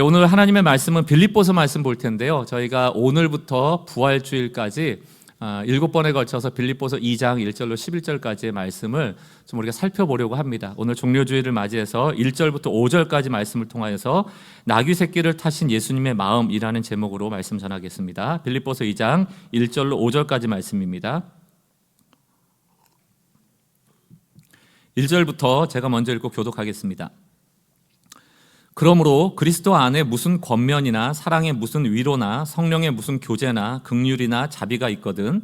오늘 하나님의 말씀은 빌립보서 말씀 볼 텐데요. 저희가 오늘부터 부활주일까지 7번에 걸쳐서 빌립보서 2장 1절로 11절까지의 말씀을 좀 우리가 살펴보려고 합니다. 오늘 종료주일을 맞이해서 1절부터 5절까지 말씀을 통하여서 나귀 새끼를 타신 예수님의 마음이라는 제목으로 말씀 전하겠습니다. 빌립보서 2장 1절로 5절까지 말씀입니다. 1절부터 제가 먼저 읽고 교독하겠습니다. 그러므로 그리스도 안에 무슨 권면이나 사랑의 무슨 위로나 성령의 무슨 교제나 긍휼이나 자비가 있거든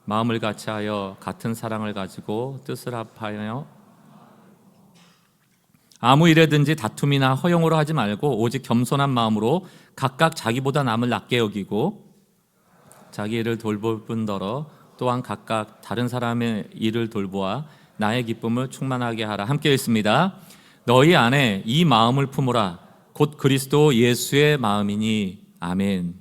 마음을 같이하여 같은 사랑을 가지고 뜻을 합하여 아무 일에든지 다툼이나 허용으로 하지 말고 오직 겸손한 마음으로 각각 자기보다 남을 낮게 여기고 자기 일을 돌볼 뿐더러 또한 각각 다른 사람의 일을 돌보아 나의 기쁨을 충만하게 하라. 함께 읽습니다. 너희 안에 이 마음을 품으라. 곧 그리스도 예수의 마음이니. 아멘.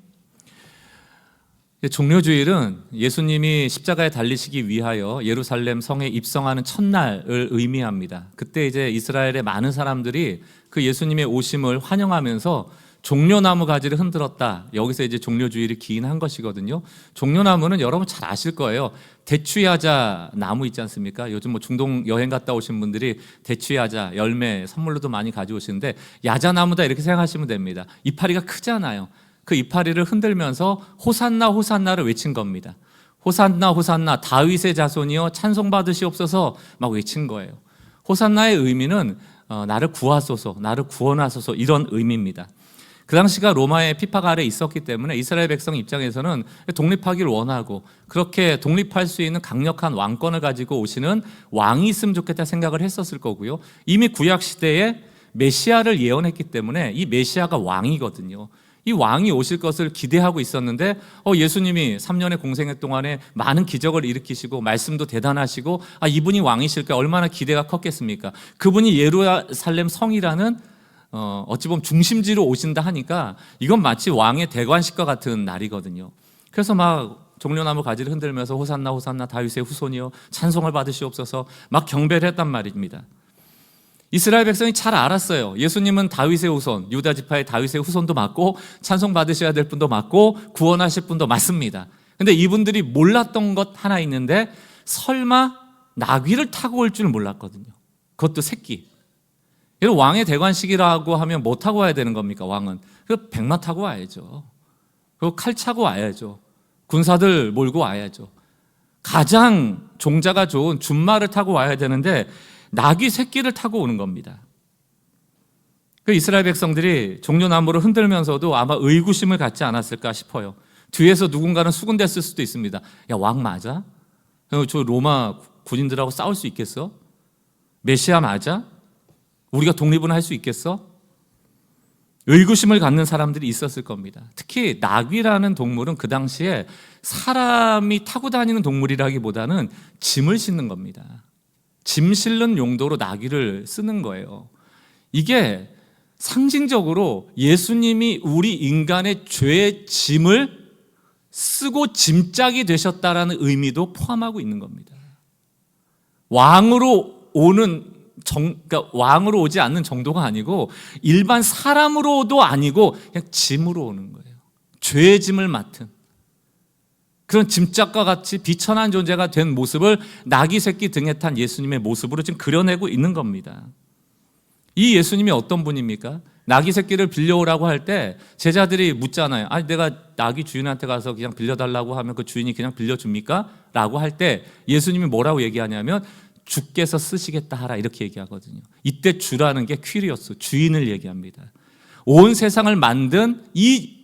종료주일은 예수님이 십자가에 달리시기 위하여 예루살렘 성에 입성하는 첫날을 의미합니다. 그때 이제 이스라엘의 많은 사람들이 그 예수님의 오심을 환영하면서 종려나무 가지를 흔들었다. 여기서 이제 종료주일이 기인한 것이거든요. 종려나무는 여러분 잘 아실 거예요. 대추야자 나무 있지 않습니까? 요즘 뭐 중동 여행 갔다 오신 분들이 대추야자 열매 선물로도 많이 가져오시는데 야자나무다 이렇게 생각하시면 됩니다. 이파리가 크잖아요. 그 이파리를 흔들면서 호산나 호산나를 외친 겁니다. 호산나 호산나 다윗의 자손이여 찬송받으시옵소서 막 외친 거예요. 호산나의 의미는 나를 구하소서, 나를 구원하소서 이런 의미입니다. 그 당시가 로마의 핍박 아래 있었기 때문에 이스라엘 백성 입장에서는 독립하기를 원하고 그렇게 독립할 수 있는 강력한 왕권을 가지고 오시는 왕이 있으면 좋겠다 생각을 했었을 거고요. 이미 구약 시대에 메시아를 예언했기 때문에 이 메시아가 왕이거든요. 이 왕이 오실 것을 기대하고 있었는데 예수님이 3년의 공생애 동안에 많은 기적을 일으키시고 말씀도 대단하시고 이분이 왕이실까 얼마나 기대가 컸겠습니까? 그분이 예루살렘 성이라는 어찌 보면 중심지로 오신다 하니까 이건 마치 왕의 대관식과 같은 날이거든요. 그래서 막 종려나무 가지를 흔들면서 호산나 호산나 다윗의 후손이여 찬송을 받으시옵소서 막 경배를 했단 말입니다. 이스라엘 백성이 잘 알았어요. 예수님은 다윗의 후손, 유다 지파의 다윗의 후손도 맞고 찬송 받으셔야 될 분도 맞고 구원하실 분도 맞습니다. 근데 이분들이 몰랐던 것 하나 있는데 설마 나귀를 타고 올 줄 몰랐거든요. 그것도 새끼. 왕의 대관식이라고 하면 뭐 타고 와야 되는 겁니까? 왕은 그 백마 타고 와야죠. 그리고 칼 차고 와야죠. 군사들 몰고 와야죠. 가장 종자가 좋은 준말을 타고 와야 되는데 나귀 새끼를 타고 오는 겁니다. 그 이스라엘 백성들이 종려나무를 흔들면서도 아마 의구심을 갖지 않았을까 싶어요. 뒤에서 누군가는 수군댔을 수도 있습니다. 야, 왕 맞아? 저 로마 군인들하고 싸울 수 있겠어? 메시아 맞아? 우리가 독립은 할 수 있겠어? 의구심을 갖는 사람들이 있었을 겁니다. 특히 나귀라는 동물은 그 당시에 사람이 타고 다니는 동물이라기보다는 짐을 싣는 겁니다. 짐 실는 용도로 나귀를 쓰는 거예요. 이게 상징적으로 예수님이 우리 인간의 죄의 짐을 쓰고 짐짝이 되셨다라는 의미도 포함하고 있는 겁니다. 왕으로 오는 그러니까 왕으로 오지 않는 정도가 아니고 일반 사람으로도 아니고 그냥 짐으로 오는 거예요. 죄의 짐을 맡은 그런 짐짝과 같이 비천한 존재가 된 모습을 나귀 새끼 등에 탄 예수님의 모습으로 지금 그려내고 있는 겁니다. 이 예수님이 어떤 분입니까? 나귀 새끼를 빌려오라고 할 때 제자들이 묻잖아요. 아니 내가 나귀 주인한테 가서 그냥 빌려달라고 하면 그 주인이 그냥 빌려줍니까? 라고 할 때 예수님이 뭐라고 얘기하냐면 주께서 쓰시겠다 하라 이렇게 얘기하거든요. 이때 주라는 게 퀴리오스, 주인을 얘기합니다. 온 세상을 만든 이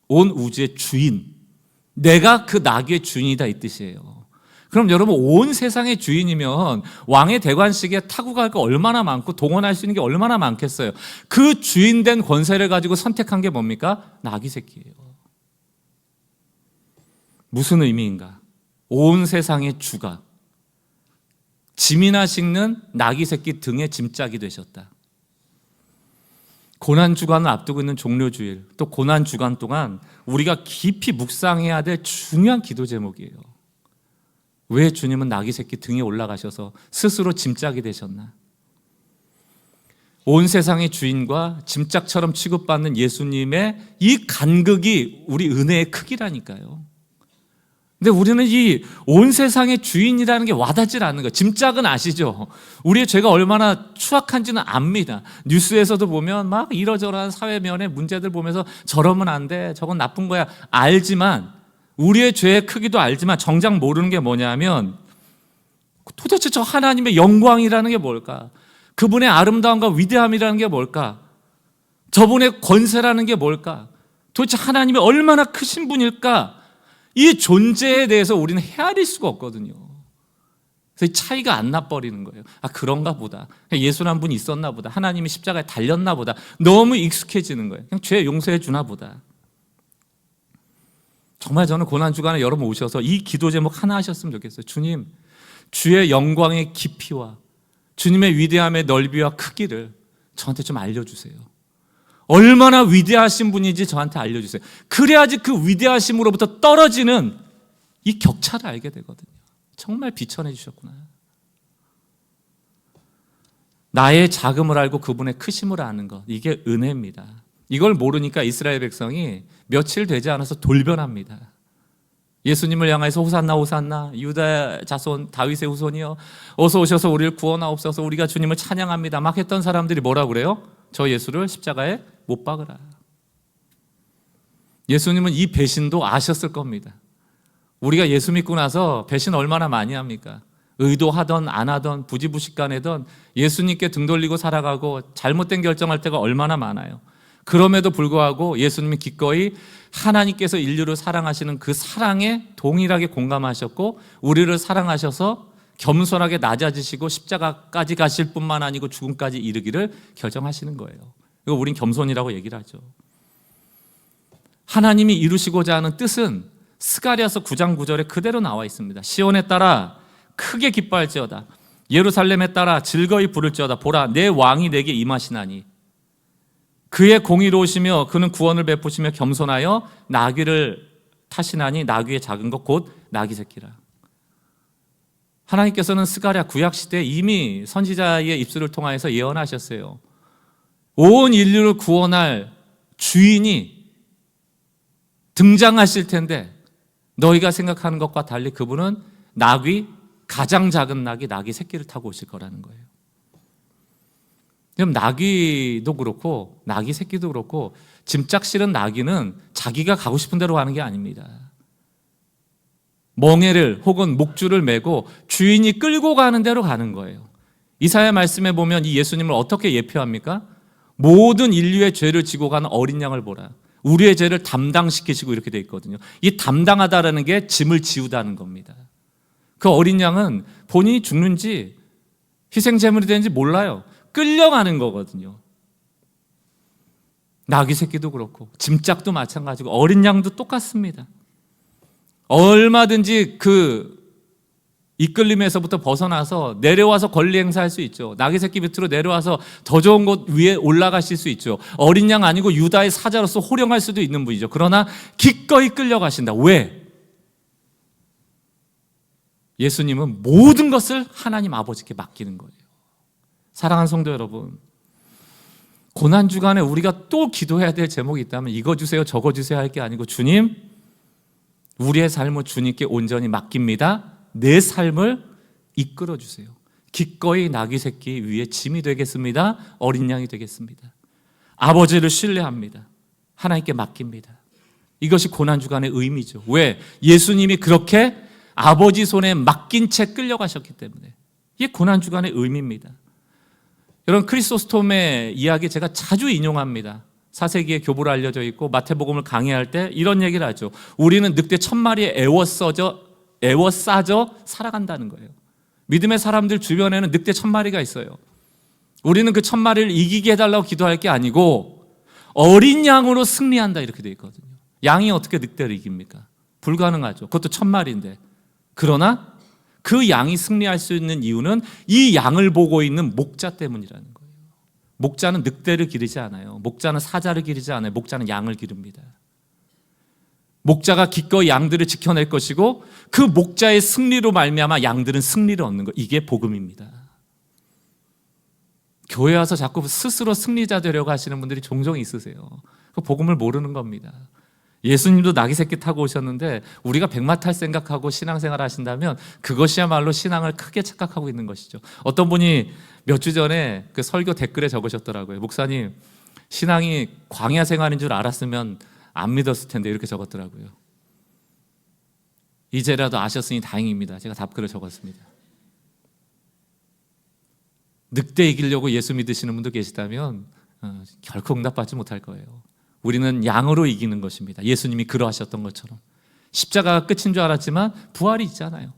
온 우주의 주인, 내가 그 나귀의 주인이다 이 뜻이에요. 그럼 여러분 온 세상의 주인이면 왕의 대관식에 타고 갈 거 얼마나 많고 동원할 수 있는 게 얼마나 많겠어요. 그 주인된 권세를 가지고 선택한 게 뭡니까? 나귀 새끼예요. 무슨 의미인가? 온 세상의 주가 짐이나 싣는 나귀 새끼 등의 짐짝이 되셨다. 고난주간을 앞두고 있는 종료주일, 또 고난주간 동안 우리가 깊이 묵상해야 될 중요한 기도 제목이에요. 왜 주님은 나귀 새끼 등에 올라가셔서 스스로 짐짝이 되셨나? 온 세상의 주인과 짐짝처럼 취급받는 예수님의 이 간극이 우리 은혜의 크기라니까요. 근데 우리는 이 온 세상의 주인이라는 게 와닿질 않는 거예요. 짐짝은 아시죠? 우리의 죄가 얼마나 추악한지는 압니다. 뉴스에서도 보면 막 이러저러한 사회면의 문제들 보면서 저러면 안 돼, 저건 나쁜 거야 알지만, 우리의 죄의 크기도 알지만 정작 모르는 게 뭐냐면 도대체 저 하나님의 영광이라는 게 뭘까? 그분의 아름다움과 위대함이라는 게 뭘까? 저분의 권세라는 게 뭘까? 도대체 하나님이 얼마나 크신 분일까? 이 존재에 대해서 우리는 헤아릴 수가 없거든요. 그래서 이 차이가 안 나버리는 거예요. 아, 그런가 보다. 예수란 분이 있었나 보다. 하나님이 십자가에 달렸나 보다. 너무 익숙해지는 거예요. 그냥 죄 용서해 주나 보다. 정말 저는 고난주간에 여러분 오셔서 이 기도 제목 하나 하셨으면 좋겠어요. 주님, 주의 영광의 깊이와 주님의 위대함의 넓이와 크기를 저한테 좀 알려주세요. 얼마나 위대하신 분인지 저한테 알려주세요. 그래야지 그 위대하심으로부터 떨어지는 이 격차를 알게 되거든요. 정말 비천해 주셨구나. 나의 작음을 알고 그분의 크심을 아는 것, 이게 은혜입니다. 이걸 모르니까 이스라엘 백성이 며칠 되지 않아서 돌변합니다. 예수님을 향해서 호산나 호산나 유다 자손 다윗의 후손이여 어서 오셔서 우리를 구원하옵소서, 우리가 주님을 찬양합니다 막 했던 사람들이 뭐라고 그래요? 저 예수를 십자가에 못 박으라. 예수님은 이 배신도 아셨을 겁니다. 우리가 예수 믿고 나서 배신 얼마나 많이 합니까? 의도하던 안 하던 부지부식간에던 예수님께 등 돌리고 살아가고 잘못된 결정할 때가 얼마나 많아요. 그럼에도 불구하고 예수님이 기꺼이 하나님께서 인류를 사랑하시는 그 사랑에 동일하게 공감하셨고 우리를 사랑하셔서 겸손하게 낮아지시고 십자가까지 가실 뿐만 아니고 죽음까지 이르기를 결정하시는 거예요. 이거 우린 겸손이라고 얘기를 하죠. 하나님이 이루시고자 하는 뜻은 스가랴서 9장 9절에 그대로 나와 있습니다. 시온에 따라 크게 기뻐할지어다, 예루살렘에 따라 즐거이 부를지어다. 보라, 내 왕이 내게 임하시나니 그의 공의로우시며 그는 구원을 베푸시며 겸손하여 나귀를 타시나니 나귀의 작은 것 곧 나귀 새끼라. 하나님께서는 스가랴 구약시대에 이미 선지자의 입술을 통하여서 예언하셨어요. 온 인류를 구원할 주인이 등장하실 텐데 너희가 생각하는 것과 달리 그분은 나귀, 가장 작은 나귀 새끼를 타고 오실 거라는 거예요. 그럼 나귀도 그렇고 나귀 새끼도 그렇고 짐짝 실은 나귀는 자기가 가고 싶은 대로 가는 게 아닙니다. 멍에를 혹은 목줄을 메고 주인이 끌고 가는 대로 가는 거예요. 이사야 말씀에 보면 이 예수님을 어떻게 예표합니까? 모든 인류의 죄를 지고 가는 어린 양을 보라. 우리의 죄를 담당시키시고 이렇게 돼 있거든요. 이 담당하다라는 게 짐을 지우다는 겁니다. 그 어린 양은 본인이 죽는지 희생제물이 되는지 몰라요. 끌려가는 거거든요. 나귀 새끼도 그렇고 짐짝도 마찬가지고 어린 양도 똑같습니다. 얼마든지 그 이끌림에서부터 벗어나서 내려와서 권리 행사할 수 있죠. 나귀 새끼 밑으로 내려와서 더 좋은 곳 위에 올라가실 수 있죠. 어린 양 아니고 유다의 사자로서 호령할 수도 있는 분이죠. 그러나 기꺼이 끌려가신다. 왜? 예수님은 모든 것을 하나님 아버지께 맡기는 거예요. 사랑하는 성도 여러분, 고난주간에 우리가 또 기도해야 될 제목이 있다면 이거 주세요 저거 주세요 할 게 아니고 주님, 우리의 삶을 주님께 온전히 맡깁니다. 내 삶을 이끌어 주세요. 기꺼이 나귀 새끼 위에 짐이 되겠습니다. 어린 양이 되겠습니다. 아버지를 신뢰합니다. 하나님께 맡깁니다. 이것이 고난주간의 의미죠. 왜? 예수님이 그렇게 아버지 손에 맡긴 채 끌려가셨기 때문에. 이게 고난주간의 의미입니다. 여러분, 크리소스톰의 이야기 제가 자주 인용합니다. 4세기에 교보로 알려져 있고 마태복음을 강의할 때 이런 얘기를 하죠. 우리는 늑대 1000마리에 에워싸져 살아간다는 거예요. 믿음의 사람들 주변에는 늑대 1000마리가 있어요. 우리는 그 1000마리를 이기게 해달라고 기도할 게 아니고 어린 양으로 승리한다 이렇게 돼 있거든요. 양이 어떻게 늑대를 이깁니까? 불가능하죠. 그것도 1000마리인데. 그러나 그 양이 승리할 수 있는 이유는 이 양을 보고 있는 목자 때문이라는 거예요. 목자는 늑대를 기르지 않아요. 목자는 사자를 기르지 않아요. 목자는 양을 기릅니다. 목자가 기꺼이 양들을 지켜낼 것이고 그 목자의 승리로 말미암아 양들은 승리를 얻는 것. 이게 복음입니다. 교회 와서 자꾸 스스로 승리자 되려고 하시는 분들이 종종 있으세요. 그 복음을 모르는 겁니다. 예수님도 나귀 새끼 타고 오셨는데 우리가 백마 탈 생각하고 신앙생활 하신다면 그것이야말로 신앙을 크게 착각하고 있는 것이죠. 어떤 분이 몇 주 전에 그 설교 댓글에 적으셨더라고요. 목사님, 신앙이 광야 생활인 줄 알았으면 안 믿었을 텐데, 이렇게 적었더라고요. 이제라도 아셨으니 다행입니다. 제가 답글을 적었습니다. 늑대 이기려고 예수 믿으시는 분도 계시다면 결코 응답받지 못할 거예요. 우리는 양으로 이기는 것입니다. 예수님이 그러하셨던 것처럼. 십자가가 끝인 줄 알았지만 부활이 있잖아요.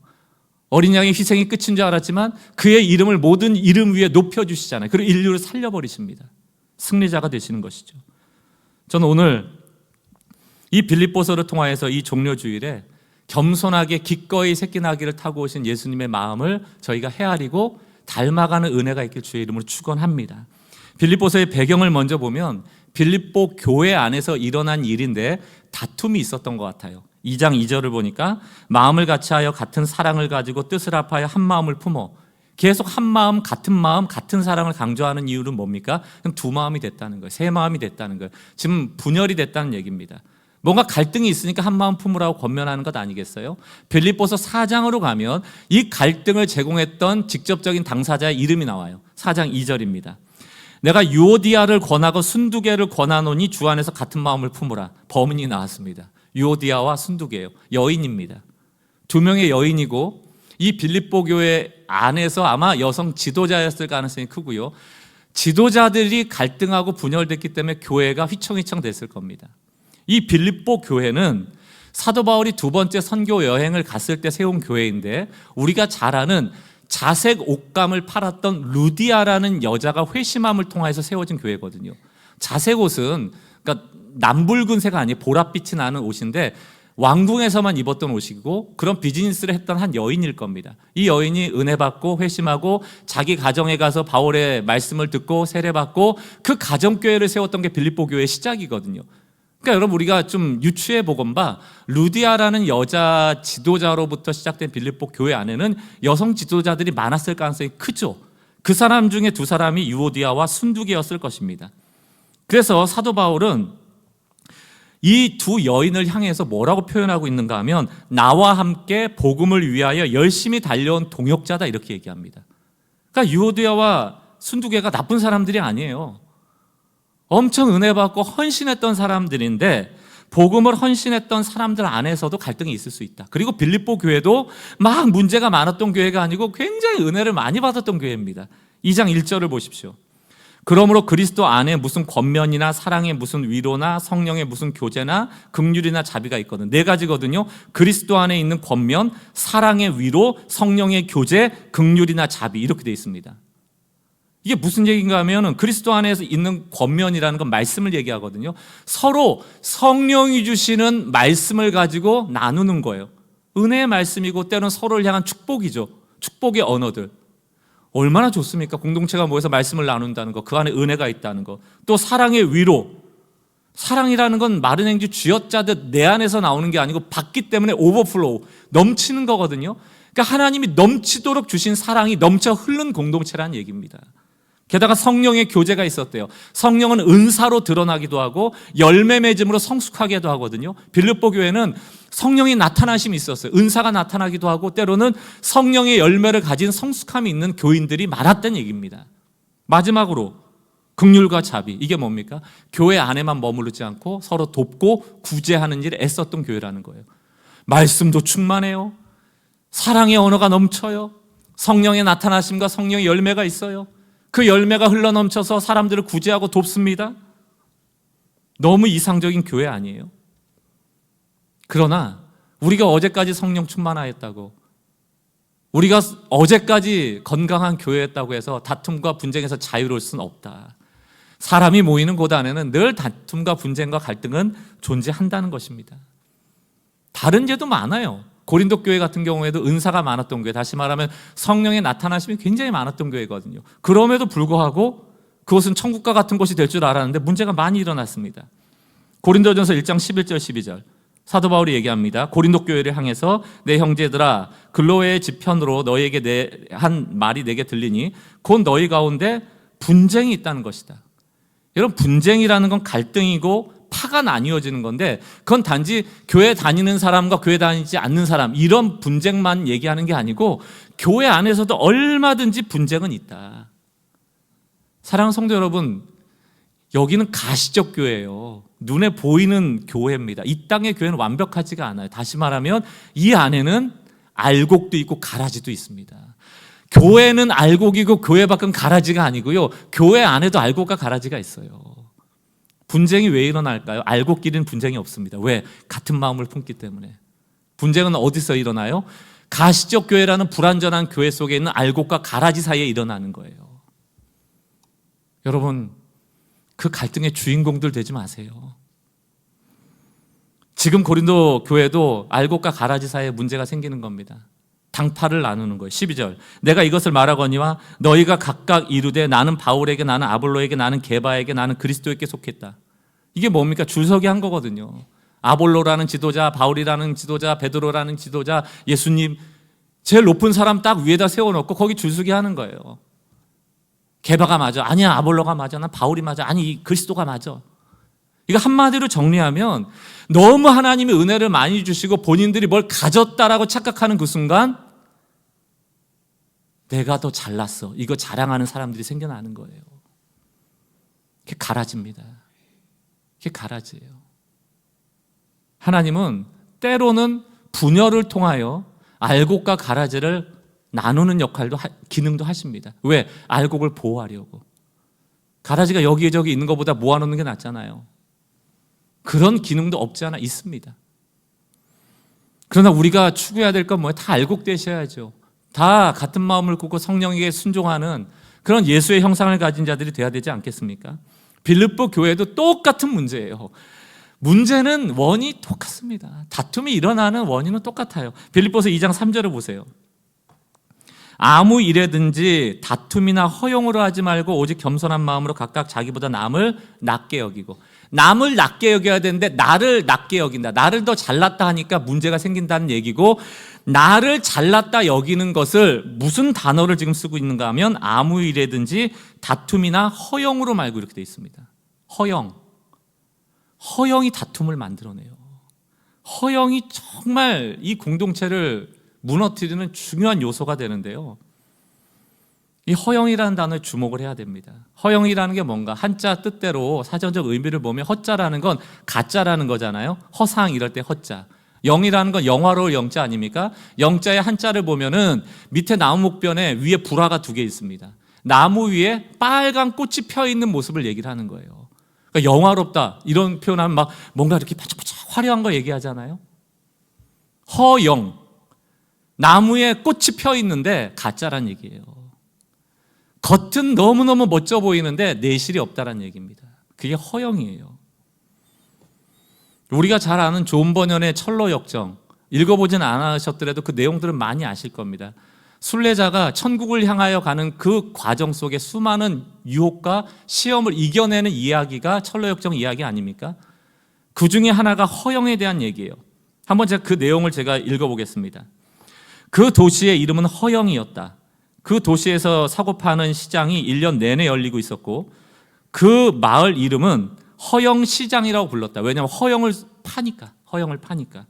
어린 양의 희생이 끝인 줄 알았지만 그의 이름을 모든 이름 위에 높여주시잖아요. 그리고 인류를 살려버리십니다. 승리자가 되시는 것이죠. 저는 오늘 이 빌립보서를 통하여서 이 종료주일에 겸손하게 기꺼이 새끼 나귀를 타고 오신 예수님의 마음을 저희가 헤아리고 닮아가는 은혜가 있길 주의 이름으로 축원합니다. 빌립보서의 배경을 먼저 보면 빌립보 교회 안에서 일어난 일인데 다툼이 있었던 것 같아요. 2장 2절을 보니까 마음을 같이하여 같은 사랑을 가지고 뜻을 합하여 한 마음을 품어. 계속 한 마음, 같은 사랑을 강조하는 이유는 뭡니까? 그냥 두 마음이 됐다는 거예요. 세 마음이 됐다는 거예요. 지금 분열이 됐다는 얘기입니다. 뭔가 갈등이 있으니까 한 마음 품으라고 권면하는 것 아니겠어요? 빌립보서 4장으로 가면 이 갈등을 제공했던 직접적인 당사자의 이름이 나와요. 4장 2절입니다. 내가 유오디아를 권하고 순두개를 권하노니 주 안에서 같은 마음을 품으라. 범인이 나왔습니다. 유오디아와 순두개예요. 여인입니다. 두 명의 여인이고 이 빌립보 교회 안에서 아마 여성 지도자였을 가능성이 크고요. 지도자들이 갈등하고 분열됐기 때문에 교회가 휘청휘청 됐을 겁니다. 이 빌립보 교회는 사도 바울이 두 번째 선교 여행을 갔을 때 세운 교회인데 우리가 잘 아는 자색 옷감을 팔았던 루디아라는 여자가 회심함을 통해서 세워진 교회거든요. 자색 옷은 그러니까 남붉은색 아니에요. 보랏빛이 나는 옷인데 왕궁에서만 입었던 옷이고 그런 비즈니스를 했던 한 여인일 겁니다. 이 여인이 은혜 받고 회심하고 자기 가정에 가서 바울의 말씀을 듣고 세례받고 그 가정교회를 세웠던 게 빌립보 교회의 시작이거든요. 그러니까 여러분 우리가 좀 유추해 보건 봐 루디아라는 여자 지도자로부터 시작된 빌립보 교회 안에는 여성 지도자들이 많았을 가능성이 크죠. 그 사람 중에 두 사람이 유오디아와 순두개였을 것입니다. 그래서 사도 바울은 이 두 여인을 향해서 뭐라고 표현하고 있는가 하면 나와 함께 복음을 위하여 열심히 달려온 동역자다 이렇게 얘기합니다. 그러니까 유오디아와 순두개가 나쁜 사람들이 아니에요. 엄청 은혜 받고 헌신했던 사람들인데 복음을 헌신했던 사람들 안에서도 갈등이 있을 수 있다. 그리고 빌립보 교회도 막 문제가 많았던 교회가 아니고 굉장히 은혜를 많이 받았던 교회입니다. 2장 1절을 보십시오. 그러므로 그리스도 안에 무슨 권면이나 사랑의 무슨 위로나 성령의 무슨 교제나 긍휼이나 자비가 있거든. 네 가지거든요. 그리스도 안에 있는 권면, 사랑의 위로, 성령의 교제, 긍휼이나 자비 이렇게 되어 있습니다. 이게 무슨 얘기인가 하면 그리스도 안에서 있는 권면이라는 건 말씀을 얘기하거든요. 서로 성령이 주시는 말씀을 가지고 나누는 거예요. 은혜의 말씀이고 때로는 서로를 향한 축복이죠. 축복의 언어들. 얼마나 좋습니까? 공동체가 모여서 말씀을 나눈다는 거, 그 안에 은혜가 있다는 거. 또 사랑의 위로. 사랑이라는 건 마른 행주 쥐어짜듯 내 안에서 나오는 게 아니고 받기 때문에 오버플로우, 넘치는 거거든요. 그러니까 하나님이 넘치도록 주신 사랑이 넘쳐 흐른 공동체라는 얘기입니다. 게다가 성령의 교제가 있었대요. 성령은 은사로 드러나기도 하고 열매 맺음으로 성숙하게도 하거든요. 빌립보 교회는 성령의 나타나심이 있었어요. 은사가 나타나기도 하고 때로는 성령의 열매를 가진 성숙함이 있는 교인들이 많았다는 얘기입니다. 마지막으로 긍휼과 자비, 이게 뭡니까? 교회 안에만 머무르지 않고 서로 돕고 구제하는 일에 애썼던 교회라는 거예요. 말씀도 충만해요. 사랑의 언어가 넘쳐요. 성령의 나타나심과 성령의 열매가 있어요. 그 열매가 흘러넘쳐서 사람들을 구제하고 돕습니다. 너무 이상적인 교회 아니에요? 그러나 우리가 어제까지 성령 충만하였다고, 우리가 어제까지 건강한 교회였다고 해서 다툼과 분쟁에서 자유로울 수는 없다. 사람이 모이는 곳 안에는 늘 다툼과 분쟁과 갈등은 존재한다는 것입니다. 다른 죄도 많아요. 고린도 교회 같은 경우에도 은사가 많았던 교회, 다시 말하면 성령의 나타나심이 굉장히 많았던 교회거든요. 그럼에도 불구하고 그것은 천국과 같은 곳이 될 줄 알았는데 문제가 많이 일어났습니다. 고린도전서 1장 11절 12절 사도 바울이 얘기합니다. 고린도 교회를 향해서 내 형제들아 글로의 지편으로 너희에게 한 말이 내게 들리니 곧 너희 가운데 분쟁이 있다는 것이다. 여러분, 분쟁이라는 건 갈등이고 파가 나뉘어지는 건데, 그건 단지 교회 다니는 사람과 교회 다니지 않는 사람, 이런 분쟁만 얘기하는 게 아니고 교회 안에서도 얼마든지 분쟁은 있다. 사랑하는 성도 여러분, 여기는 가시적 교회예요. 눈에 보이는 교회입니다. 이 땅의 교회는 완벽하지가 않아요. 다시 말하면 이 안에는 알곡도 있고 가라지도 있습니다. 교회는 알곡이고 교회 밖은 가라지가 아니고요, 교회 안에도 알곡과 가라지가 있어요. 분쟁이 왜 일어날까요? 알곡끼리는 분쟁이 없습니다. 왜? 같은 마음을 품기 때문에. 분쟁은 어디서 일어나요? 가시적 교회라는 불완전한 교회 속에 있는 알곡과 가라지 사이에 일어나는 거예요. 여러분, 그 갈등의 주인공들 되지 마세요. 지금 고린도 교회도 알곡과 가라지 사이에 문제가 생기는 겁니다. 당파를 나누는 거예요. 12절, 내가 이것을 말하거니와 너희가 각각 이르되 나는 바울에게, 나는 아볼로에게, 나는 게바에게, 나는 그리스도에게 속했다. 이게 뭡니까? 줄서기 한 거거든요. 아볼로라는 지도자, 바울이라는 지도자, 베드로라는 지도자, 예수님 제일 높은 사람 딱 위에다 세워놓고 거기 줄서기 하는 거예요. 게바가 맞아, 아니야 아볼로가 맞아, 난 바울이 맞아, 아니 그리스도가 맞아. 이거 한마디로 정리하면 너무 하나님이 은혜를 많이 주시고 본인들이 뭘 가졌다라고 착각하는 그 순간 내가 더 잘났어, 이거 자랑하는 사람들이 생겨나는 거예요. 그게 가라지입니다. 그게 가라지예요. 하나님은 때로는 분열을 통하여 알곡과 가라지를 나누는 역할도 기능도 하십니다. 왜? 알곡을 보호하려고. 가라지가 여기저기 있는 것보다 모아놓는 게 낫잖아요. 그런 기능도 없지 않아 있습니다. 그러나 우리가 추구해야 될 건 뭐예요? 다 알곡 되셔야죠. 다 같은 마음을 꾸고 성령에게 순종하는 그런 예수의 형상을 가진 자들이 돼야 되지 않겠습니까? 빌립보 교회도 똑같은 문제예요. 문제는 원이 똑같습니다. 다툼이 일어나는 원인은 똑같아요. 빌립보서 2장 3절을 보세요. 아무 일에든지 다툼이나 허용으로 하지 말고 오직 겸손한 마음으로 각각 자기보다 남을 낮게 여기고. 남을 낮게 여겨야 되는데 나를 낮게 여긴다. 나를 더 잘났다 하니까 문제가 생긴다는 얘기고, 나를 잘났다 여기는 것을 무슨 단어를 지금 쓰고 있는가 하면 아무 일에든지 다툼이나 허용으로 말고 이렇게 되어 있습니다. 허영이 다툼을 만들어내요. 허영이 정말 이 공동체를 무너뜨리는 중요한 요소가 되는데요, 이 허영이라는 단어에 주목을 해야 됩니다. 허영이라는 게 뭔가, 한자 뜻대로 사전적 의미를 보면 허자라는 건 가짜라는 거잖아요. 허상 이럴 때 허자. 영이라는 건 영화로울 영자 아닙니까? 영자의 한자를 보면은 밑에 나무 목변에 위에 불화가 2개 있습니다. 나무 위에 빨간 꽃이 펴 있는 모습을 얘기를 하는 거예요. 그러니까 영화롭다 이런 표현하면 막 뭔가 이렇게 반짝반짝 화려한 거 얘기하잖아요. 허영, 나무에 꽃이 펴 있는데 가짜란 얘기예요. 겉은 너무너무 멋져 보이는데 내실이 없다는 얘기입니다. 그게 허영이에요. 우리가 잘 아는 존 버년의 철로 역정, 읽어보진 않으셨더라도 그 내용들은 많이 아실 겁니다. 순례자가 천국을 향하여 가는 그 과정 속에 수많은 유혹과 시험을 이겨내는 이야기가 철로 역정 이야기 아닙니까? 그 중에 하나가 허영에 대한 얘기예요. 한번 그 내용을 제가 읽어보겠습니다. 그 도시의 이름은 허영이었다. 그 도시에서 사고 파는 시장이 1년 내내 열리고 있었고, 그 마을 이름은 허영시장이라고 불렀다. 왜냐하면 허영을 파니까.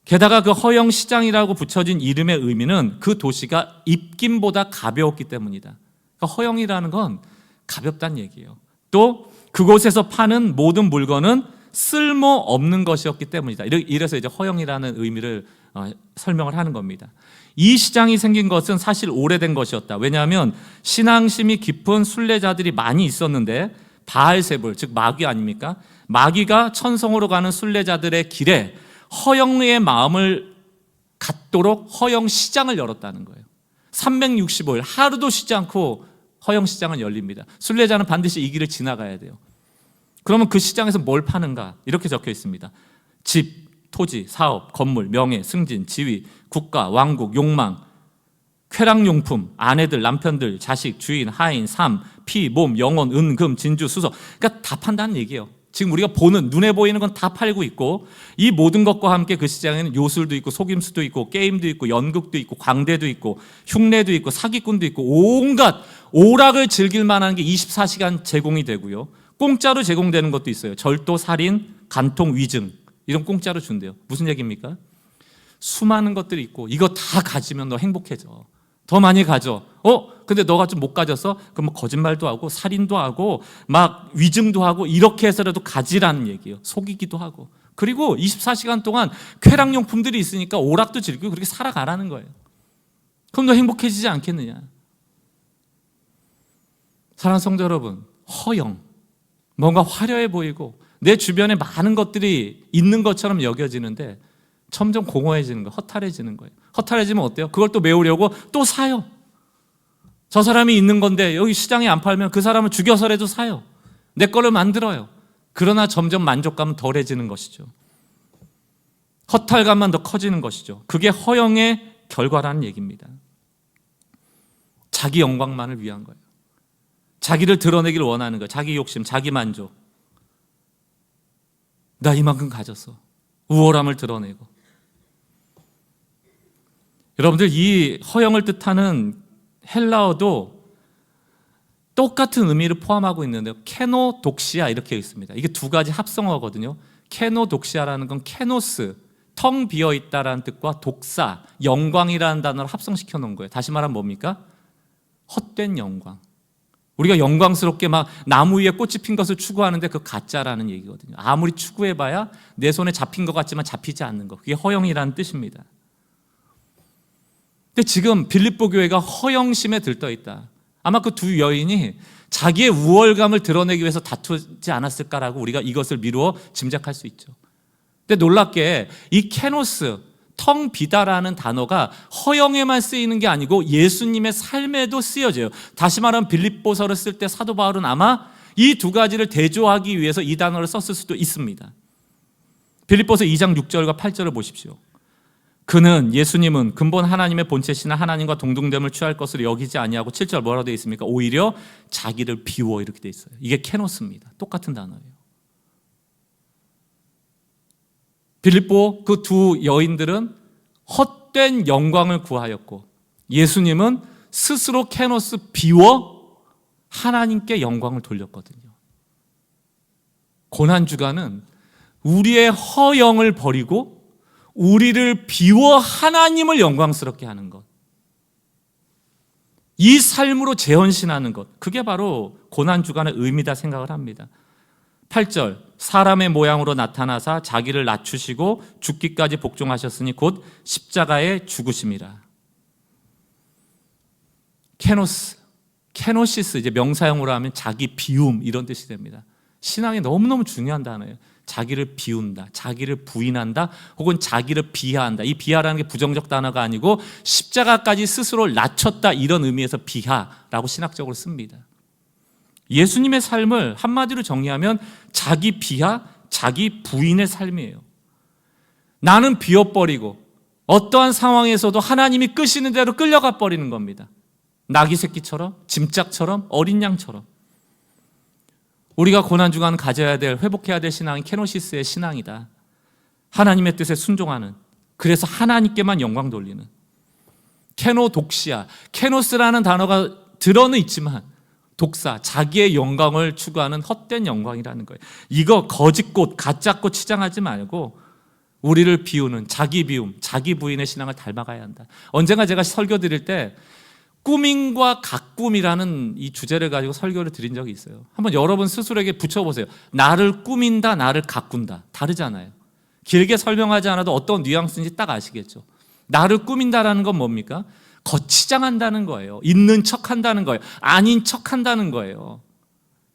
게다가 그 허영시장이라고 붙여진 이름의 의미는 그 도시가 입김보다 가벼웠기 때문이다. 그러니까 허영이라는 건 가볍다는 얘기예요. 또 그곳에서 파는 모든 물건은 쓸모없는 것이었기 때문이다. 이래서 이제 허영이라는 의미를 설명을 하는 겁니다. 이 시장이 생긴 것은 사실 오래된 것이었다. 왜냐하면 신앙심이 깊은 순례자들이 많이 있었는데, 바알세불, 즉 마귀 아닙니까? 마귀가 천성으로 가는 순례자들의 길에 허영의 마음을 갖도록 허영 시장을 열었다는 거예요. 365일 하루도 쉬지 않고 허영 시장은 열립니다. 순례자는 반드시 이 길을 지나가야 돼요. 그러면 그 시장에서 뭘 파는가? 이렇게 적혀 있습니다. 집, 토지, 사업, 건물, 명예, 승진, 지위, 국가, 왕국, 욕망, 쾌락용품, 아내들, 남편들, 자식, 주인, 하인, 삶, 피, 몸, 영혼, 은, 금, 진주, 수소. 그러니까 다 판다는 얘기예요. 지금 우리가 보는, 눈에 보이는 건 다 팔고 있고, 이 모든 것과 함께 그 시장에는 요술도 있고 속임수도 있고 게임도 있고 연극도 있고 광대도 있고 흉내도 있고 사기꾼도 있고 온갖 오락을 즐길 만한 게 24시간 제공이 되고요. 공짜로 제공되는 것도 있어요. 절도, 살인, 간통, 위증 이런 공짜로 준대요. 무슨 얘기입니까? 수많은 것들이 있고 이거 다 가지면 너 행복해져. 더 많이 가져. 근데 너가 좀 못 가졌어? 그럼 뭐 거짓말도 하고 살인도 하고 막 위증도 하고 이렇게 해서라도 가지라는 얘기예요. 속이기도 하고. 그리고 24시간 동안 쾌락용품들이 있으니까 오락도 즐기고 그렇게 살아가라는 거예요. 그럼 너 행복해지지 않겠느냐? 사랑하는 성도 여러분, 허영, 뭔가 화려해 보이고 내 주변에 많은 것들이 있는 것처럼 여겨지는데 점점 공허해지는 거예요. 허탈해지는 거예요. 허탈해지면 어때요? 그걸 또 메우려고 또 사요. 저 사람이 있는 건데 여기 시장에 안 팔면 그 사람을 죽여서라도 사요. 내 거를 만들어요. 그러나 점점 만족감은 덜해지는 것이죠. 허탈감만 더 커지는 것이죠. 그게 허영의 결과라는 얘기입니다. 자기 영광만을 위한 거예요. 자기를 드러내기를 원하는 거예요. 자기 욕심, 자기 만족. 나 이만큼 가졌어. 우월함을 드러내고. 여러분들, 이 허영을 뜻하는 헬라어도 똑같은 의미를 포함하고 있는데요. 케노독시아 이렇게 있습니다. 이게 두 가지 합성어거든요. 케노독시아라는 건 케노스, 텅 비어있다라는 뜻과 독사, 영광이라는 단어를 합성시켜 놓은 거예요. 다시 말하면 뭡니까? 헛된 영광. 우리가 영광스럽게 막 나무 위에 꽃이 핀 것을 추구하는데 그 가짜라는 얘기거든요. 아무리 추구해봐야 내 손에 잡힌 것 같지만 잡히지 않는 것. 그게 허영이라는 뜻입니다. 근데 지금 빌립보 교회가 허영심에 들떠 있다. 아마 그 두 여인이 자기의 우월감을 드러내기 위해서 다투지 않았을까라고 우리가 이것을 미루어 짐작할 수 있죠. 근데 놀랍게 이 케노스, 텅 비다라는 단어가 허영에만 쓰이는 게 아니고 예수님의 삶에도 쓰여져요. 다시 말하면 빌립보서를 쓸 때 사도 바울은 아마 이 두 가지를 대조하기 위해서 이 단어를 썼을 수도 있습니다. 빌립보서 2장 6절과 8절을 보십시오. 그는, 예수님은 근본 하나님의 본체시나 하나님과 동등됨을 취할 것으로 여기지 아니하고 7절 뭐라고 되어 있습니까? 오히려 자기를 비워 이렇게 되어 있어요. 이게 케노스입니다. 똑같은 단어예요. 빌립보 그 두 여인들은 헛된 영광을 구하였고 예수님은 스스로 케노스 비워 하나님께 영광을 돌렸거든요. 고난주간은 우리의 허영을 버리고 우리를 비워 하나님을 영광스럽게 하는 것, 이 삶으로 재헌신하는 것, 그게 바로 고난주간의 의미다 생각을 합니다. 8절, 사람의 모양으로 나타나사 자기를 낮추시고 죽기까지 복종하셨으니 곧 십자가에 죽으심이라. 케노스, 케노시스, 이제 명사형으로 하면 자기 비움 이런 뜻이 됩니다. 신앙이 너무너무 중요한 단어예요. 자기를 비운다, 자기를 부인한다, 혹은 자기를 비하한다. 이 비하라는 게 부정적 단어가 아니고 십자가까지 스스로를 낮췄다 이런 의미에서 비하라고 신학적으로 씁니다. 예수님의 삶을 한마디로 정리하면 자기 비하, 자기 부인의 삶이에요. 나는 비워버리고 어떠한 상황에서도 하나님이 끄시는 대로 끌려가 버리는 겁니다. 나귀 새끼처럼, 짐짝처럼, 어린 양처럼. 우리가 고난주간 가져야 될, 회복해야 될 신앙이 케노시스의 신앙이다. 하나님의 뜻에 순종하는, 그래서 하나님께만 영광 돌리는. 케노독시아, 케노스라는 단어가 들어는 있지만 독사, 자기의 영광을 추구하는 헛된 영광이라는 거예요. 이거 거짓꽃, 가짜꽃 치장하지 말고 우리를 비우는 자기 비움, 자기 부인의 신앙을 닮아가야 한다. 언젠가 제가 설교 드릴 때 꾸밈과 가꿈이라는 이 주제를 가지고 설교를 드린 적이 있어요. 한번 여러분 스스로에게 붙여보세요. 나를 꾸민다, 나를 가꾼다. 다르잖아요. 길게 설명하지 않아도 어떤 뉘앙스인지 딱 아시겠죠. 나를 꾸민다라는 건 뭡니까? 거치장한다는 거예요. 있는 척한다는 거예요. 아닌 척한다는 거예요.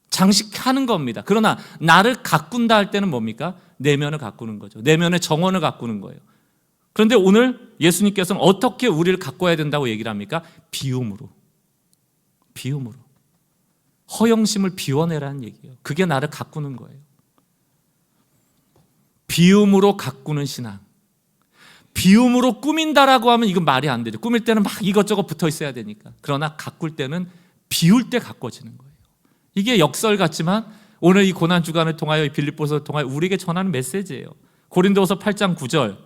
장식하는 겁니다. 그러나 나를 가꾼다 할 때는 뭡니까? 내면을 가꾸는 거죠. 내면의 정원을 가꾸는 거예요. 그런데 오늘 예수님께서는 어떻게 우리를 가꿔야 된다고 얘기를 합니까? 비움으로. 비움으로. 허영심을 비워내라는 얘기예요. 그게 나를 가꾸는 거예요. 비움으로 가꾸는 신앙. 비움으로 꾸민다라고 하면 이건 말이 안 되죠. 꾸밀 때는 막 이것저것 붙어 있어야 되니까. 그러나 가꿀 때는 비울 때 가꿔지는 거예요. 이게 역설 같지만 오늘 이 고난 주간을 통하여 이 빌립보서를 통하여 우리에게 전하는 메시지예요. 고린도서 8장 9절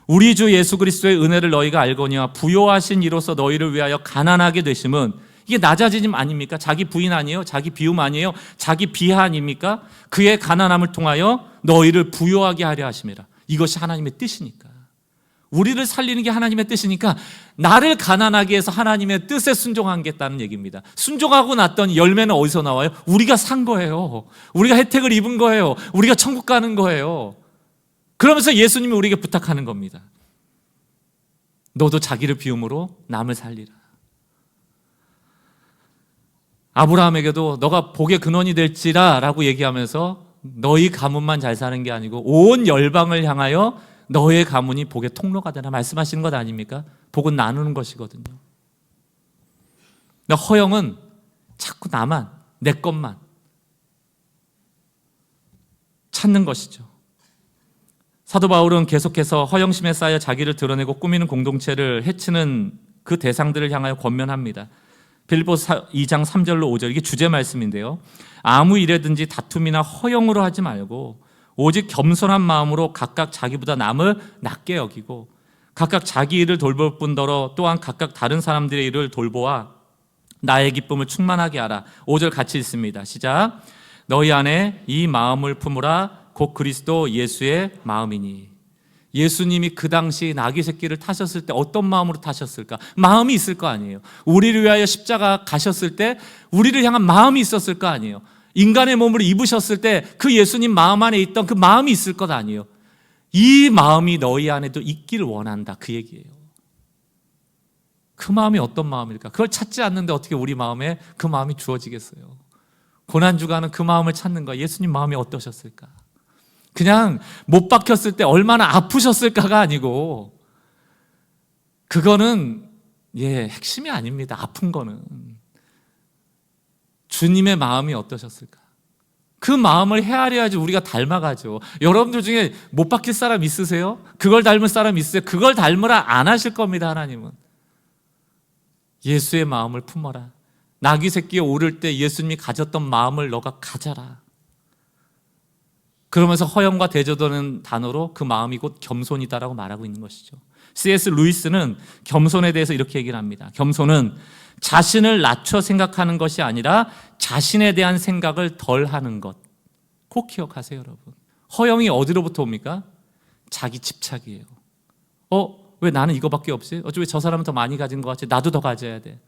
우리 주 예수 그리스도의 은혜를 너희가 알거니와 부요하신 이로써 너희를 위하여 가난하게 되심은 이게 낮아짐 아닙니까? 자기 부인 아니에요? 자기 비움 아니에요? 자기 비하 아닙니까? 그의 가난함을 통하여 너희를 부요하게 하려 하심이라. 이것이 하나님의 뜻이니까. 우리를 살리는 게 하나님의 뜻이니까 나를 가난하게 해서 하나님의 뜻에 순종하겠다는 얘기입니다. 순종하고 났더니 열매는 어디서 나와요? 우리가 산 거예요. 우리가 혜택을 입은 거예요. 우리가 천국 가는 거예요. 그러면서 예수님이 우리에게 부탁하는 겁니다. 너도 자기를 비움으로 남을 살리라. 아브라함에게도 너가 복의 근원이 될지라 라고 얘기하면서 너희 가문만 잘 사는 게 아니고 온 열방을 향하여 너의 가문이 복의 통로가 되라 말씀하시는 것 아닙니까? 복은 나누는 것이거든요. 허영은 자꾸 나만, 내 것만 찾는 것이죠. 사도 바울은 계속해서 허영심에 쌓여 자기를 드러내고 꾸미는 공동체를 해치는 그 대상들을 향하여 권면합니다. 빌립보서 2장 3절로 5절 이게 주제 말씀인데요. 아무 일에든지 다툼이나 허영으로 하지 말고 오직 겸손한 마음으로 각각 자기보다 남을 낮게 여기고 각각 자기 일을 돌볼 뿐더러 또한 각각 다른 사람들의 일을 돌보아 나의 기쁨을 충만하게 하라. 5절 같이 읽습니다. 시작. 너희 안에 이 마음을 품으라. 곧 그리스도 예수의 마음이니. 예수님이 그 당시 나귀 새끼를 타셨을 때 어떤 마음으로 타셨을까? 마음이 있을 거 아니에요. 우리를 위하여 십자가 가셨을 때 우리를 향한 마음이 있었을 거 아니에요. 인간의 몸을 입으셨을 때 그 예수님 마음 안에 있던 그 마음이 있을 것 아니에요. 이 마음이 너희 안에도 있기를 원한다 그 얘기예요. 그 마음이 어떤 마음일까? 그걸 찾지 않는데 어떻게 우리 마음에 그 마음이 주어지겠어요? 고난주간은 그 마음을 찾는 거야. 예수님 마음이 어떠셨을까? 그냥 못 박혔을 때 얼마나 아프셨을까가 아니고 그거는 핵심이 아닙니다. 아픈 거는 주님의 마음이 어떠셨을까? 그 마음을 헤아려야지 우리가 닮아가죠. 여러분들 중에 못 박힐 사람 있으세요? 그걸 닮을 사람 있으세요? 그걸 닮으라 안 하실 겁니다. 하나님은 예수의 마음을 품어라. 나귀 새끼에 오를 때 예수님이 가졌던 마음을 너가 가져라. 그러면서 허영과 대조되는 단어로 그 마음이 곧 겸손이다라고 말하고 있는 것이죠. C.S. 루이스는 겸손에 대해서 이렇게 얘기를 합니다. 겸손은 자신을 낮춰 생각하는 것이 아니라 자신에 대한 생각을 덜 하는 것. 꼭 기억하세요, 여러분. 허영이 어디로부터 옵니까? 자기 집착이에요. 왜 나는 이거밖에 없지? 왜 저 사람은 더 많이 가진 것 같지? 나도 더 가져야 돼.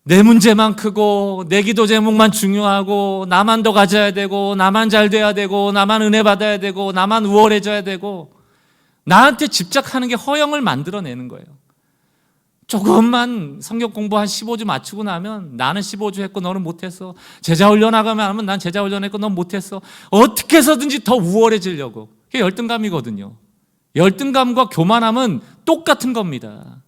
내 문제만 크고 내 기도 제목만 중요하고 나만 더 가져야 되고 나만 잘 돼야 되고 나만 은혜 받아야 되고 나만 우월해져야 되고 나한테 집착하는 게 허영을 만들어내는 거예요. 조금만 성경 공부 한 15주 맞추고 나면 나는 15주 했고 너는 못했어. 제자 훈련 나가면 하면 난 제자 훈련 했고 넌 못했어. 어떻게 해서든지 더 우월해지려고. 그게 열등감이거든요. 열등감과 교만함은 똑같은 겁니다.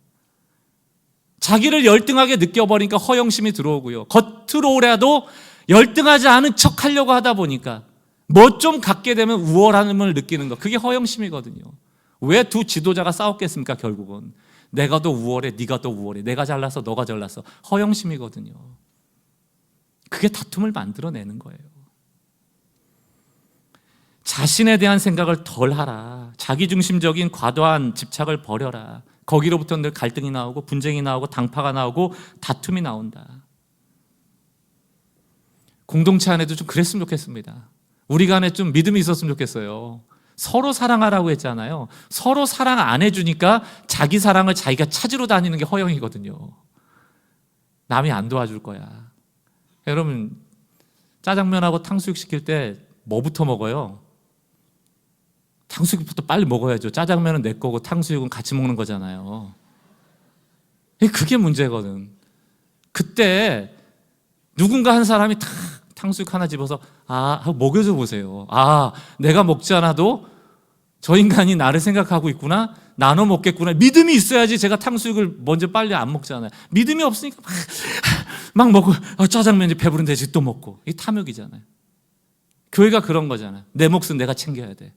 자기를 열등하게 느껴버리니까 허영심이 들어오고요. 겉으로라도 열등하지 않은 척 하려고 하다 보니까 뭐 좀 갖게 되면 우월함을 느끼는 거. 그게 허영심이거든요. 왜 두 지도자가 싸웠겠습니까? 결국은 내가 더 우월해, 네가 더 우월해. 내가 잘났어, 너가 잘났어. 허영심이거든요. 그게 다툼을 만들어내는 거예요. 자신에 대한 생각을 덜 하라. 자기중심적인 과도한 집착을 버려라. 거기로부터 늘 갈등이 나오고 분쟁이 나오고 당파가 나오고 다툼이 나온다. 공동체 안에도 좀 그랬으면 좋겠습니다. 우리 간에 좀 믿음이 있었으면 좋겠어요. 서로 사랑하라고 했잖아요. 서로 사랑 안 해주니까 자기 사랑을 자기가 찾으러 다니는 게 허영이거든요. 남이 안 도와줄 거야. 여러분 짜장면하고 탕수육 시킬 때 뭐부터 먹어요? 탕수육부터 빨리 먹어야죠. 짜장면은 내 거고 탕수육은 같이 먹는 거잖아요. 그게 문제거든. 그때 누군가 한 사람이 탁 탕수육 하나 집어서 하고 먹여줘 보세요. 내가 먹지 않아도 저 인간이 나를 생각하고 있구나. 나눠 먹겠구나. 믿음이 있어야지 제가 탕수육을 먼저 빨리 안 먹잖아요. 믿음이 없으니까 막 먹고 짜장면이 배부른데 이제 또 먹고. 이게 탐욕이잖아요. 교회가 그런 거잖아요. 내 몫은 내가 챙겨야 돼.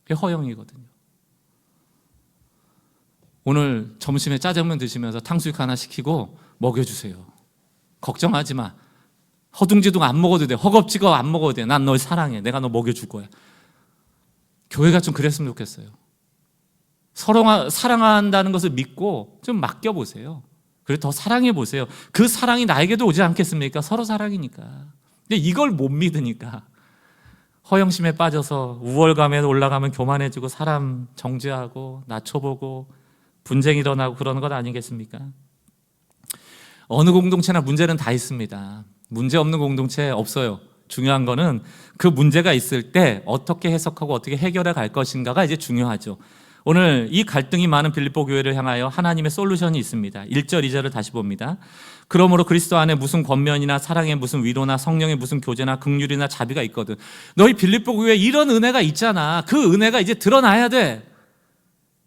그게 허영이거든요. 오늘 점심에 짜장면 드시면서 탕수육 하나 시키고 먹여주세요. 걱정하지 마. 허둥지둥 안 먹어도 돼. 허겁지겁 안 먹어도 돼. 난 널 사랑해. 내가 너 먹여줄 거야. 교회가 좀 그랬으면 좋겠어요. 서로 사랑한다는 것을 믿고 좀 맡겨보세요. 그리고 더 사랑해보세요. 그 사랑이 나에게도 오지 않겠습니까? 서로 사랑이니까. 근데 이걸 못 믿으니까 허영심에 빠져서 우월감에 올라가면 교만해지고 사람 정죄하고 낮춰보고 분쟁이 일어나고 그러는 것 아니겠습니까? 어느 공동체나 문제는 다 있습니다. 문제 없는 공동체 없어요. 중요한 거는 그 문제가 있을 때 어떻게 해석하고 어떻게 해결해 갈 것인가가 이제 중요하죠. 오늘 이 갈등이 많은 빌립보 교회를 향하여 하나님의 솔루션이 있습니다. 1절, 2절을 다시 봅니다. 그러므로 그리스도 안에 무슨 권면이나 사랑의 무슨 위로나 성령의 무슨 교제나 긍휼이나 자비가 있거든. 너희 빌립보 교회에 이런 은혜가 있잖아. 그 은혜가 이제 드러나야 돼.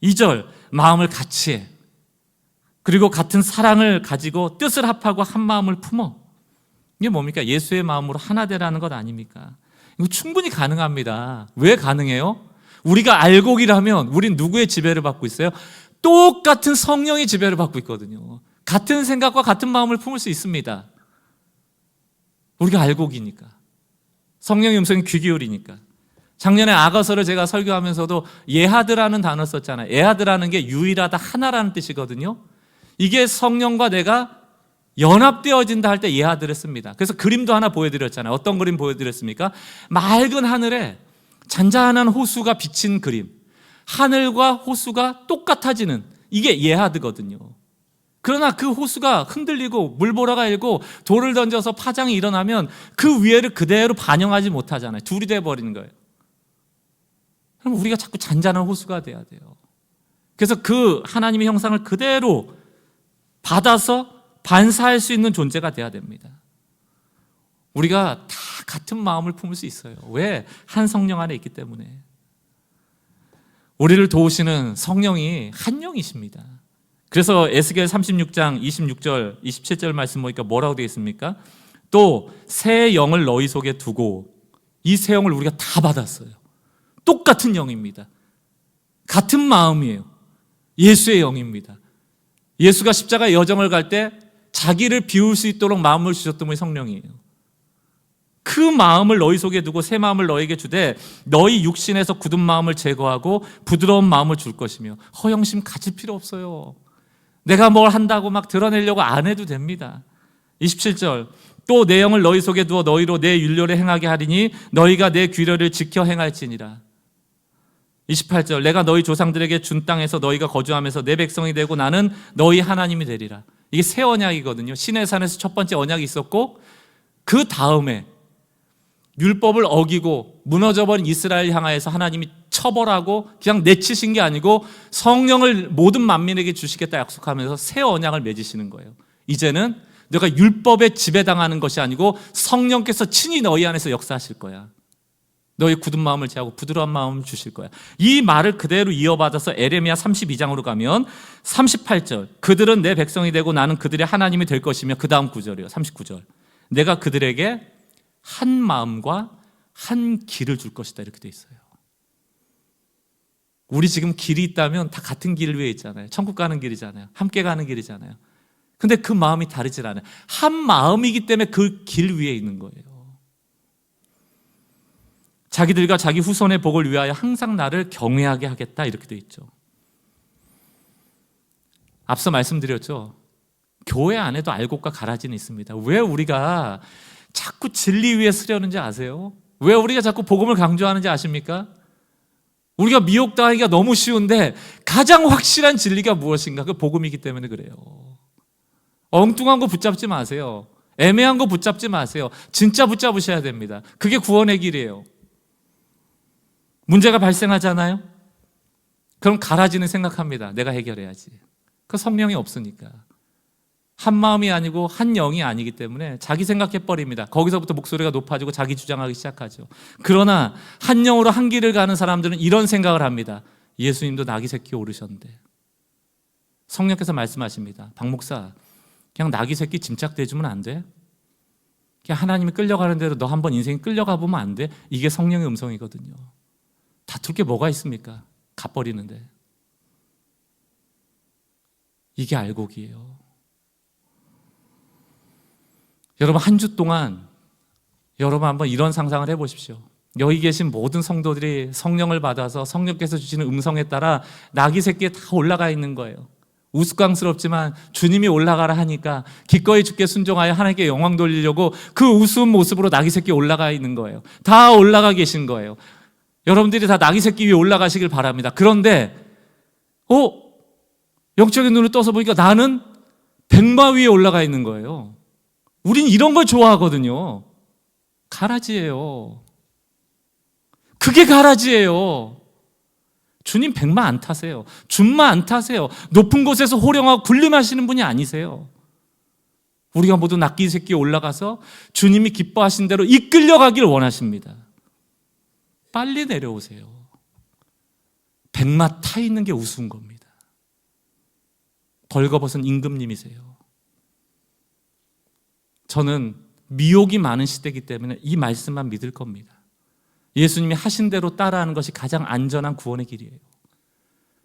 2절, 마음을 같이 해. 그리고 같은 사랑을 가지고 뜻을 합하고 한 마음을 품어. 이게 뭡니까? 예수의 마음으로 하나 되라는 것 아닙니까? 이거 충분히 가능합니다. 왜 가능해요? 우리가 알곡이라면 우린 누구의 지배를 받고 있어요? 똑같은 성령의 지배를 받고 있거든요. 같은 생각과 같은 마음을 품을 수 있습니다. 우리가 알곡이니까. 성령의 음성이 귀 기울이니까. 작년에 아가서를 제가 설교하면서도 예하드라는 단어 썼잖아요. 예하드라는 게 유일하다, 하나라는 뜻이거든요. 이게 성령과 내가 연합되어진다 할 때 예하드를 씁니다. 그래서 그림도 하나 보여드렸잖아요. 어떤 그림 보여드렸습니까? 맑은 하늘에 잔잔한 호수가 비친 그림. 하늘과 호수가 똑같아지는, 이게 예하드거든요. 그러나 그 호수가 흔들리고 물보라가 일고 돌을 던져서 파장이 일어나면 그 위에를 그대로 반영하지 못하잖아요. 둘이 돼버리는 거예요. 그럼 우리가 자꾸 잔잔한 호수가 돼야 돼요. 그래서 그 하나님의 형상을 그대로 받아서 반사할 수 있는 존재가 돼야 됩니다. 우리가 다 같은 마음을 품을 수 있어요. 왜? 한 성령 안에 있기 때문에. 우리를 도우시는 성령이 한 영이십니다. 그래서 에스겔 36장 26절 27절 말씀 보니까 뭐라고 되어 있습니까? 또 새 영을 너희 속에 두고, 이 새 영을 우리가 다 받았어요. 똑같은 영입니다. 같은 마음이에요. 예수의 영입니다. 예수가 십자가 여정을 갈 때 자기를 비울 수 있도록 마음을 주셨던 분이 성령이에요. 그 마음을 너희 속에 두고 새 마음을 너에게 주되 너희 육신에서 굳은 마음을 제거하고 부드러운 마음을 줄 것이며. 허영심 가질 필요 없어요. 내가 뭘 한다고 막 드러내려고 안 해도 됩니다. 27절, 또 내 영을 너희 속에 두어 너희로 내 율례를 행하게 하리니 너희가 내 규례를 지켜 행할지니라. 28절, 내가 너희 조상들에게 준 땅에서 너희가 거주하면서 내 백성이 되고 나는 너희 하나님이 되리라. 이게 새 언약이거든요. 시내산에서 첫 번째 언약이 있었고, 그 다음에 율법을 어기고 무너져버린 이스라엘 향하여서 하나님이 처벌하고 그냥 내치신 게 아니고 성령을 모든 만민에게 주시겠다 약속하면서 새 언약을 맺으시는 거예요. 이제는 너가 율법에 지배당하는 것이 아니고 성령께서 친히 너희 안에서 역사하실 거야. 너희 굳은 마음을 제하고 부드러운 마음을 주실 거야. 이 말을 그대로 이어받아서 에레미야 32장으로 가면 38절, 그들은 내 백성이 되고 나는 그들의 하나님이 될 것이며, 그 다음 구절이요, 39절, 내가 그들에게 한 마음과 한 길을 줄 것이다, 이렇게 돼 있어요. 우리 지금 길이 있다면 다 같은 길 위에 있잖아요. 천국 가는 길이잖아요. 함께 가는 길이잖아요. 근데 그 마음이 다르질 않아요. 한 마음이기 때문에 그 길 위에 있는 거예요. 자기들과 자기 후손의 복을 위하여 항상 나를 경외하게 하겠다, 이렇게 돼 있죠. 앞서 말씀드렸죠. 교회 안에도 알곡과 가라지는 있습니다. 왜 우리가 자꾸 진리 위에 서려는지 아세요? 왜 우리가 자꾸 복음을 강조하는지 아십니까? 우리가 미혹당하기가 너무 쉬운데 가장 확실한 진리가 무엇인가? 그 복음이기 때문에 그래요. 엉뚱한 거 붙잡지 마세요. 애매한 거 붙잡지 마세요. 진짜 붙잡으셔야 됩니다. 그게 구원의 길이에요. 문제가 발생하잖아요? 그럼 가라지는 생각합니다. 내가 해결해야지. 그 성령이 없으니까. 한 마음이 아니고 한 영이 아니기 때문에 자기 생각해버립니다. 거기서부터 목소리가 높아지고 자기 주장하기 시작하죠. 그러나 한 영으로 한 길을 가는 사람들은 이런 생각을 합니다. 예수님도 낙이 새끼 오르셨는데. 성령께서 말씀하십니다. 박 목사, 그냥 낙이 새끼 짐짝대주면 안 돼? 그냥 하나님이 끌려가는 대로 너 한번 인생이 끌려가 보면 안 돼? 이게 성령의 음성이거든요. 다툴 게 뭐가 있습니까? 가버리는데. 이게 알곡이에요. 여러분, 한 주 동안 여러분 한번 이런 상상을 해보십시오. 여기 계신 모든 성도들이 성령을 받아서 성령께서 주시는 음성에 따라 나귀 새끼에 다 올라가 있는 거예요. 우스꽝스럽지만 주님이 올라가라 하니까 기꺼이 주께 순종하여 하나님께 영광 돌리려고 그 우스운 모습으로 나귀 새끼에 올라가 있는 거예요. 다 올라가 계신 거예요. 여러분들이 다 나귀 새끼 위에 올라가시길 바랍니다. 그런데 영적인 눈을 떠서 보니까 나는 백마 위에 올라가 있는 거예요. 우린 이런 걸 좋아하거든요. 가라지예요. 그게 가라지예요. 주님 백마 안 타세요. 준마 안 타세요. 높은 곳에서 호령하고 군림하시는 분이 아니세요. 우리가 모두 낚기 새끼에 올라가서 주님이 기뻐하신 대로 이끌려가길 원하십니다. 빨리 내려오세요. 백마 타 있는 게 우스운 겁니다. 벌거벗은 임금님이세요. 저는 미혹이 많은 시대이기 때문에 이 말씀만 믿을 겁니다. 예수님이 하신 대로 따라하는 것이 가장 안전한 구원의 길이에요.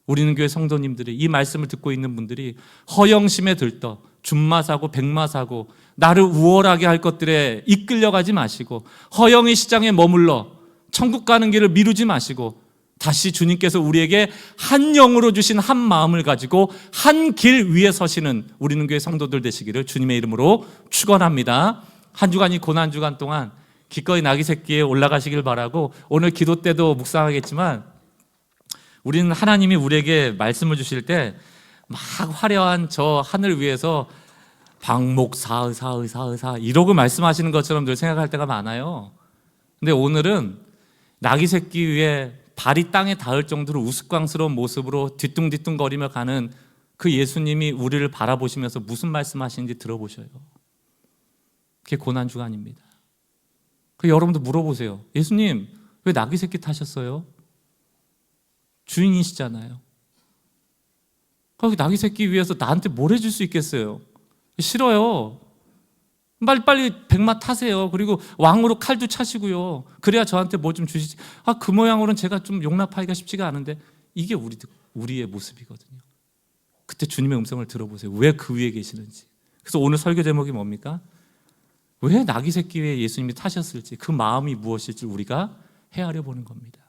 우리는 교회 성도님들이 이 말씀을 듣고 있는 분들이 허영심에 들떠 준마 사고 백마 사고 나를 우월하게 할 것들에 이끌려가지 마시고 허영의 시장에 머물러 천국 가는 길을 미루지 마시고 다시 주님께서 우리에게 한 영으로 주신 한 마음을 가지고 한 길 위에 서시는 우리는 교회 성도들 되시기를 주님의 이름으로 축원합니다. 한 주간이 고난 주간 동안 기꺼이 나귀 새끼에 올라가시길 바라고 오늘 기도 때도 묵상하겠지만 우리는 하나님이 우리에게 말씀을 주실 때 막 화려한 저 하늘 위에서 방목 사의사 이러고 말씀하시는 것처럼 늘 생각할 때가 많아요. 근데 오늘은 나귀 새끼 위에 발이 땅에 닿을 정도로 우스꽝스러운 모습으로 뒤뚱뒤뚱거리며 가는 그 예수님이 우리를 바라보시면서 무슨 말씀하시는지 들어보셔요. 그게 고난주간입니다. 여러분도 물어보세요. 예수님 왜 나귀 새끼 타셨어요? 주인이시잖아요. 거기 나귀 새끼 위해서 나한테 뭘 해줄 수 있겠어요? 싫어요. 빨리 백마 타세요. 그리고 왕으로 칼도 차시고요. 그래야 저한테 뭐 좀 주시지. 그 모양으로는 제가 좀 용납하기가 쉽지가 않은데 이게 우리의 모습이거든요. 그때 주님의 음성을 들어보세요. 왜 그 위에 계시는지. 그래서 오늘 설교 제목이 뭡니까? 왜 나귀 새끼 위에 예수님이 타셨을지, 그 마음이 무엇일지 우리가 헤아려 보는 겁니다.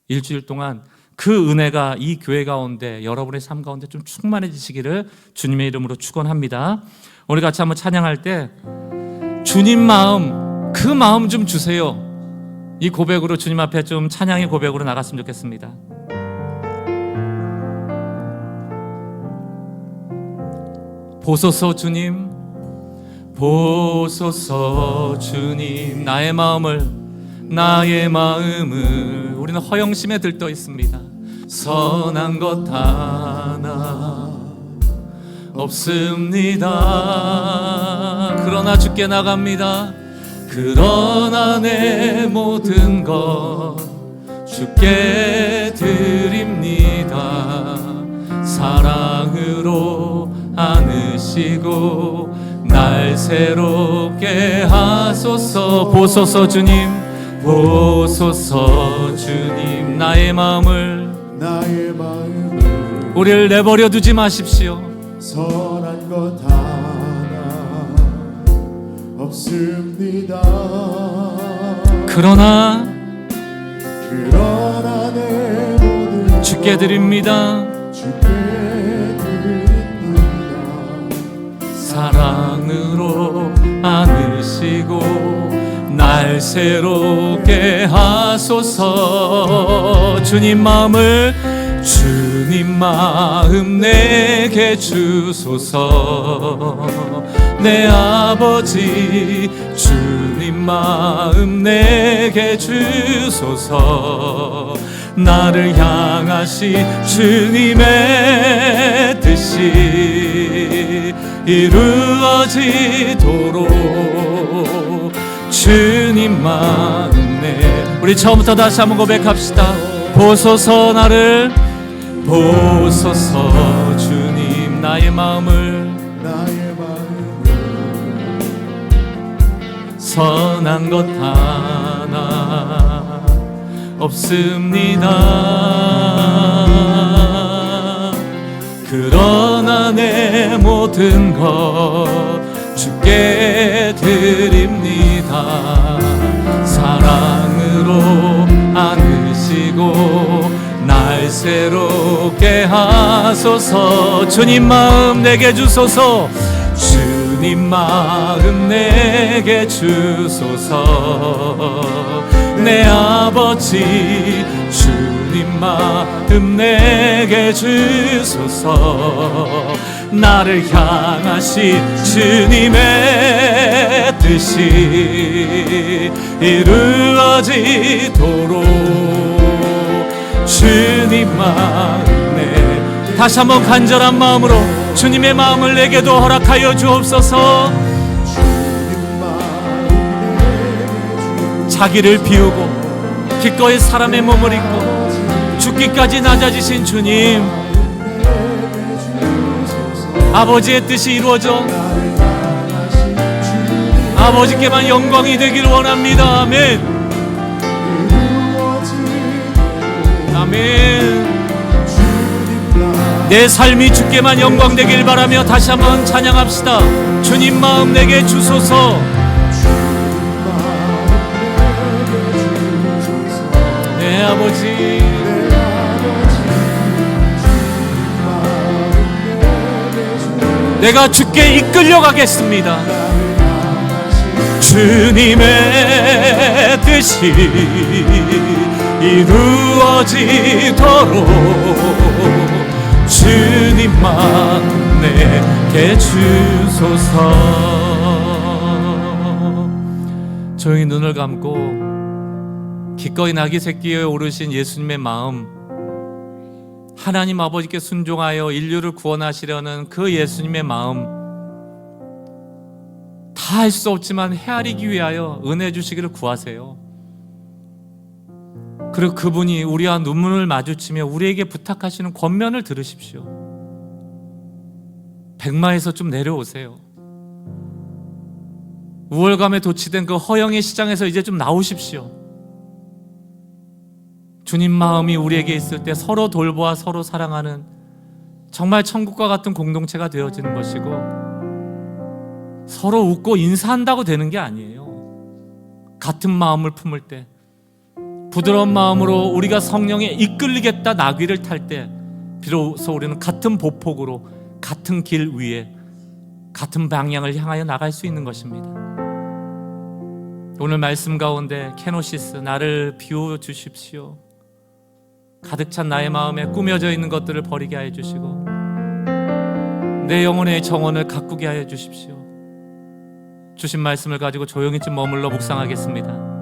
일주일 동안 그 은혜가 이 교회 가운데 여러분의 삶 가운데 좀 충만해지시기를 주님의 이름으로 축원합니다. 우리 같이 한번 찬양할 때 주님 마음, 그 마음 좀 주세요. 이 고백으로 주님 앞에 좀 찬양의 고백으로 나갔으면 좋겠습니다. 보소서 주님, 보소서 주님, 나의 마음을 우리는 허영심에 들떠 있습니다. 선한 것 하나 없습니다. 그러나 주께 나갑니다. 그러나 내 모든 것 주께 드립니다. 사랑으로 안으시고 날 새롭게 하소서. 보소서 주님, 보소서 주님, 나의 마음을 우리를 내버려 두지 마십시오. 선한 것 하나 없습니다. 그러나 내 모든 주께 드립니다. 사랑으로 안으시고 날 새롭게 하소서. 주님 마음 내게 주소서. 내 아버지 주님 마음 내게 주소서. 나를 향하신 주님의 뜻이 이루어지도록 주님 마음 내. 우리 처음부터 다시 한번 고백합시다. 보소서 나를, 보소서 주님, 나의 마음을 선한 것 하나 없습니다. 그러나 내 모든 것 주께 드립니다. 새롭게 하소서. 주님 마음 내게 주소서. 주님 마음 내게 주소서. 내 아버지 주님 마음 내게 주소서. 나를 향하신 주님의 뜻이 이루어지도록 주님 마음 내. 다시 한번 간절한 마음으로 주님의 마음을 내게도 허락하여 주옵소서. 자기를 비우고 기꺼이 사람의 몸을 입고 죽기까지 낮아지신 주님, 아버지의 뜻이 이루어져 아버지께만 영광이 되기를 원합니다. 아멘. 아멘. 내 삶이 주께만 영광 되길 바라며 다시 한번 찬양합시다. 주님 마음 내게 주소서. 내 아버지 내가 주께 이끌려 가겠습니다. 주님의 뜻이 이루어지도록 주님만 내게 주소서. 조용히 눈을 감고 기꺼이 나귀 새끼에 오르신 예수님의 마음, 하나님 아버지께 순종하여 인류를 구원하시려는 그 예수님의 마음, 다 할 수 없지만 헤아리기 위하여 은혜 주시기를 구하세요. 그리고 그분이 우리와 눈물을 마주치며 우리에게 부탁하시는 권면을 들으십시오. 백마에서 좀 내려오세요. 우월감에 도취된 그 허영의 시장에서 이제 좀 나오십시오. 주님 마음이 우리에게 있을 때 서로 돌보아 서로 사랑하는 정말 천국과 같은 공동체가 되어지는 것이고, 서로 웃고 인사한다고 되는 게 아니에요. 같은 마음을 품을 때, 부드러운 마음으로 우리가 성령에 이끌리겠다 나귀를 탈 때 비로소 우리는 같은 보폭으로 같은 길 위에 같은 방향을 향하여 나갈 수 있는 것입니다. 오늘 말씀 가운데 케노시스, 나를 비워 주십시오. 가득 찬 나의 마음에 꾸며져 있는 것들을 버리게 하여 주시고 내 영혼의 정원을 가꾸게 하여 주십시오. 주신 말씀을 가지고 조용히 좀 머물러 묵상하겠습니다.